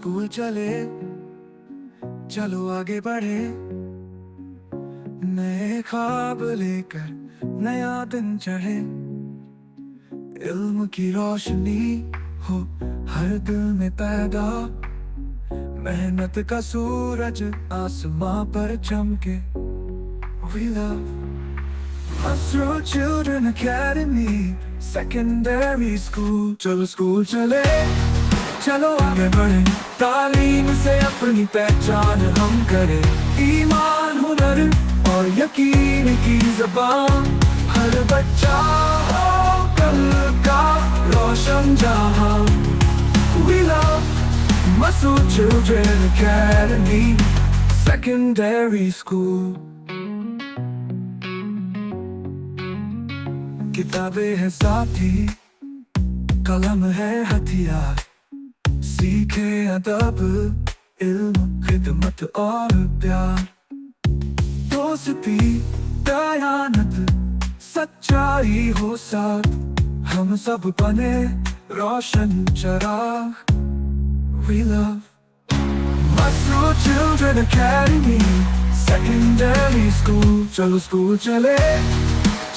School चले, चलो आगे बढ़े, नए ख्वाब लेकर नया दिन चढ़े। इल्म की रोशनी हो हर दिल में पैदा, मेहनत का सूरज आसमां पर चमके। We love Masro Children Academy Secondary School। चलो स्कूल चले, चलो आगे बढ़े, तालीम से अपनी पहचान हम करें। ईमान, हुनर और यकीन की ज़बान, हर बच्चा हो कल का रोशन जहां। We love Masro Children Academy Secondary School। किताबें है साथी, कलम है हथियार, सीखे अदब, इल्म, खिदमत और प्यार। दोस्ती, दयानत, सच्चाई हो साथ, हम सब बने रोशन चराग। We love Masro Children Academy Secondary School। चलो स्कूल चले,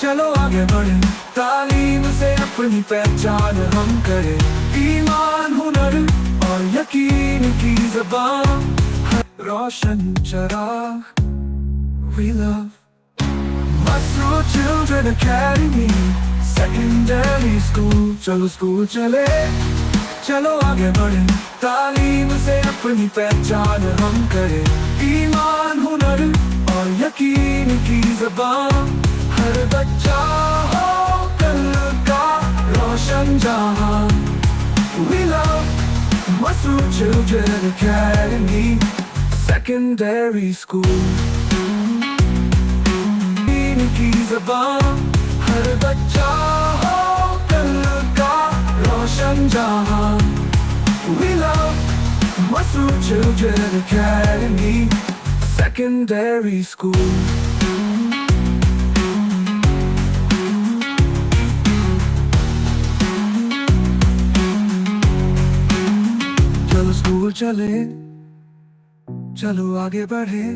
चलो आगे बढ़े, तालीम से अपनी पहचान हम करें। ईमान, हुनर और यकीन की ज़बान, रोशन चराग। We love Masro Children Academy Secondary School। चलो स्कूल चले, चलो आगे बढ़े, तालीम से अपनी पहचान हम करें। ईमान, हुनर और यकीन की ज़बान, हर बच्चा हो कल का रोशन जहां। We love Masro Children Academy Secondary School। इनकी ज़बान, हर बच्चा हो कल का रोशन जहां। We love Masro Children Academy Secondary School। चलो स्कूल चले, चलो आगे बढ़े,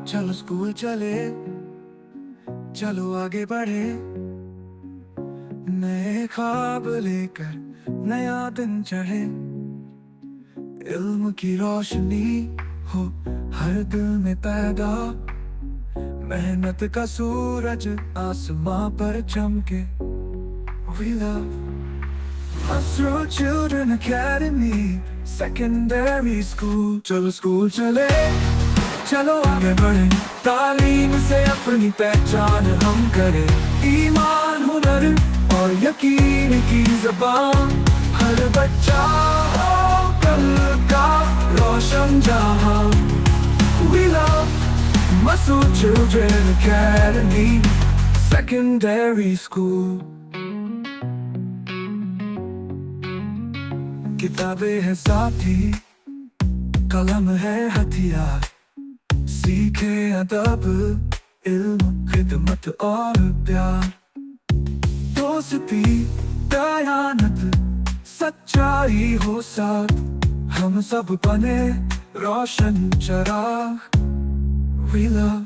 चलो स्कूल चले, चलो आगे बढ़े, नए ख्वाब लेकर नया दिन चढ़े। इल्म की रोशनी हो हर दिल में पैदा, मेहनत का सूरज आसमां पर चमके। We love Masro Children Academy Secondary School। चलो स्कूल चले, चलो आगे बढ़े, तालीम से अपनी पहचान हम करें। ईमान, हुनर और यकीन की ज़बान, हर बच्चा हो कल का रोशन जहां। We love Masro Children Academy Secondary School। किताबें है साथी, कलम है हथियार, सीखे अदब, इल्म, खिदमत और प्यार। दोस्ती, दयानत, सच्चाई हो साथ, हम सब बने रोशन चराग। We love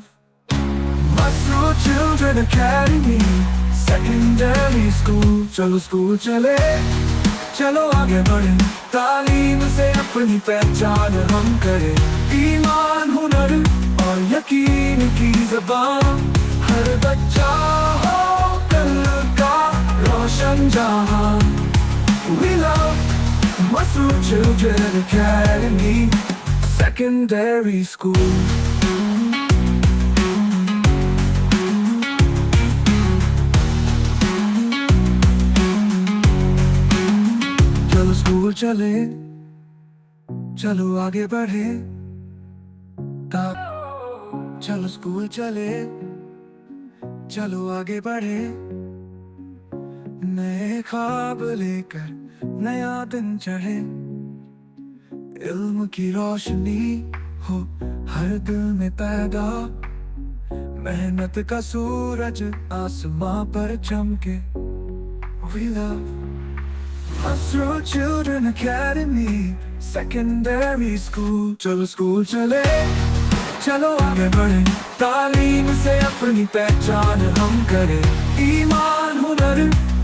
Masro Children Academy Secondary School। चलो स्कूल चले, चलो आगे बढ़े, तालीम से अपनी पहचान हम करें। ईमान, हुनर और यकीन की ज़बान, हर बच्चा हो कल का रोशन जहां। We love Masro Children Academy Secondary School। चलो स्कूल चले, चलो आगे बढ़े, चलो स्कूल चले, चलो आगे बढ़े, नए ख्वाब लेकर नया दिन चढ़े। इल्म की रोशनी हो हर दिल में पैदा, मेहनत का सूरज आसमां पर चमके। We love Hasro Children Academy Secondary School चलो स्कूल चले चलो आगे बढ़े तालीम से अपनी पहचान हम करें ईमान हुनर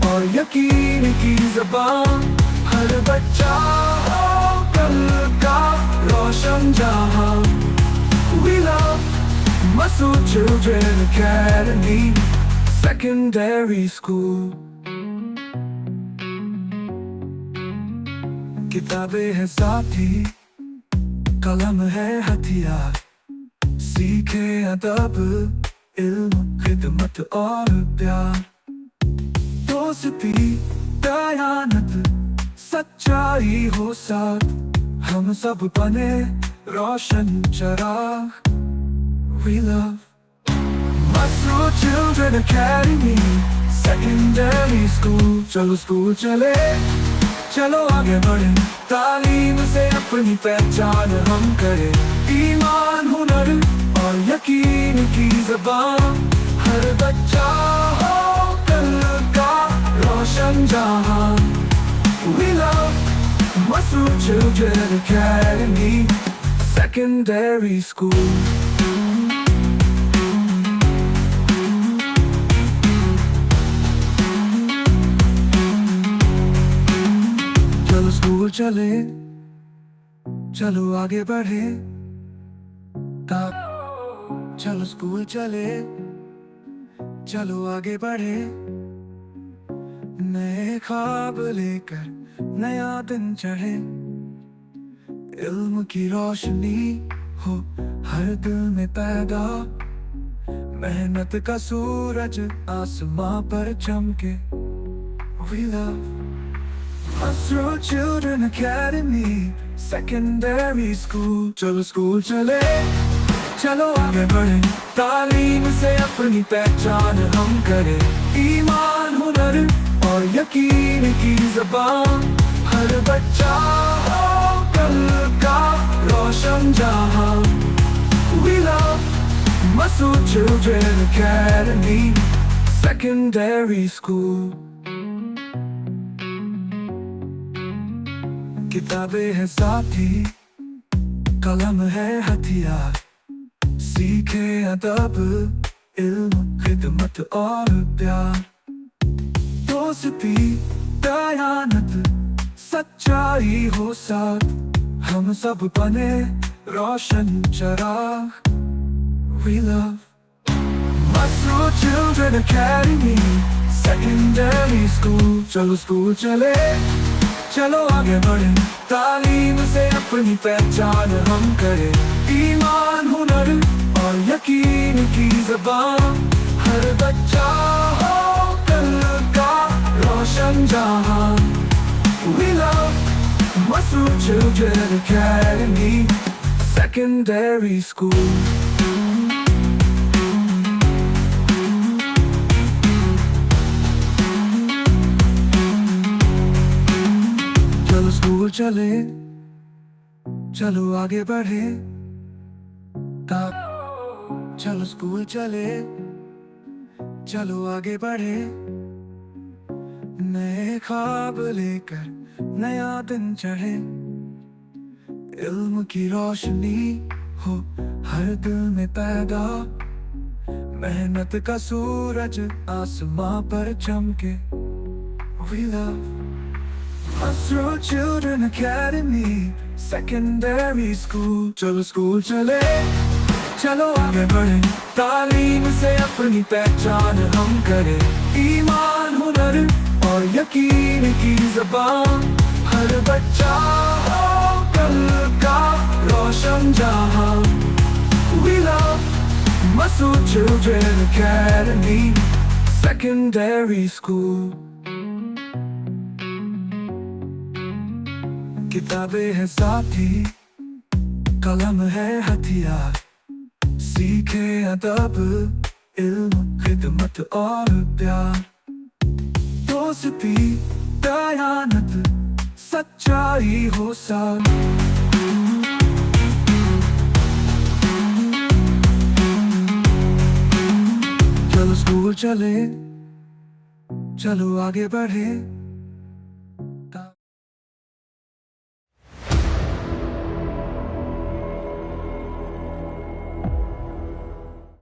और यकीन की ज़बान हर बच्चा हो कल का रोशन जहां We love Masood Children Academy Secondary School किताबें है साथी कलम है हथियार सीखे अदब इल्म खिदमत और प्यार दोस्ती दयानत सच्चाई हो साथ हम सब बने रोशन चराग We love Masood Children Academy Secondary School चलो स्कूल चले चलो आगे बढ़े तालीम से अपनी पहचान हम करें ईमान हुनर और यकीन की ज़बान हर बच्चा हो कल का रोशन जहां We love Masood Children Academy Secondary School चलो स्कूल चले चलो आगे बढ़े चलो स्कूल चले चलो आगे बढ़े नए ख्वाब लेकर नया दिन चढ़े इल्म की रोशनी हो हर दिल में पैदा मेहनत का सूरज आसमां पर चमके We love Hasro Children Academy Secondary School चलो स्कूल चले चलो आगे बढ़े तालीम से अपनी पहचान हम करें ईमान हुनर और यकीन की ज़बान हर बच्चा हो कल का रोशन जहां We love Masood Children Academy Secondary School किताबें है साथी कलम है हथियार सीखे अदब इल्म खिदमत और प्यार दोस्ती दयानत सच्चाई हो साथ हम सब बने रोशन चराग We love Masood Children Academy Secondary School चलो स्कूल चले चलो आगे बढ़े तालीम से अपनी पहचान हम करें ईमान हुनर और यकीन की ज़बान हर बच्चा हो कल का रोशन जहां We love Masood Children Academy Secondary School चलो स्कूल चले चलो आगे बढ़े चलो स्कूल चले चलो आगे बढ़े नए ख्वाब लेकर नया दिन चढ़े इल्म की रोशनी हो हर दिल में पैदा मेहनत का सूरज आसमां पर चमके We love Hasro Children Academy Secondary School चलो स्कूल चले चलो आगे बढ़े तालीम से अपनी पहचान हम करें ईमान हुनर और यकीन की ज़बान हर बच्चा हो कल का रोशन जहां We love Masood Children Academy Secondary School किताबें है साथी कलम है हथियार सीखे अदब इल्म खिदमत और प्यार दोस्ती दयानत सच्चाई हो साथ चलो स्कूल चले चलो आगे बढ़े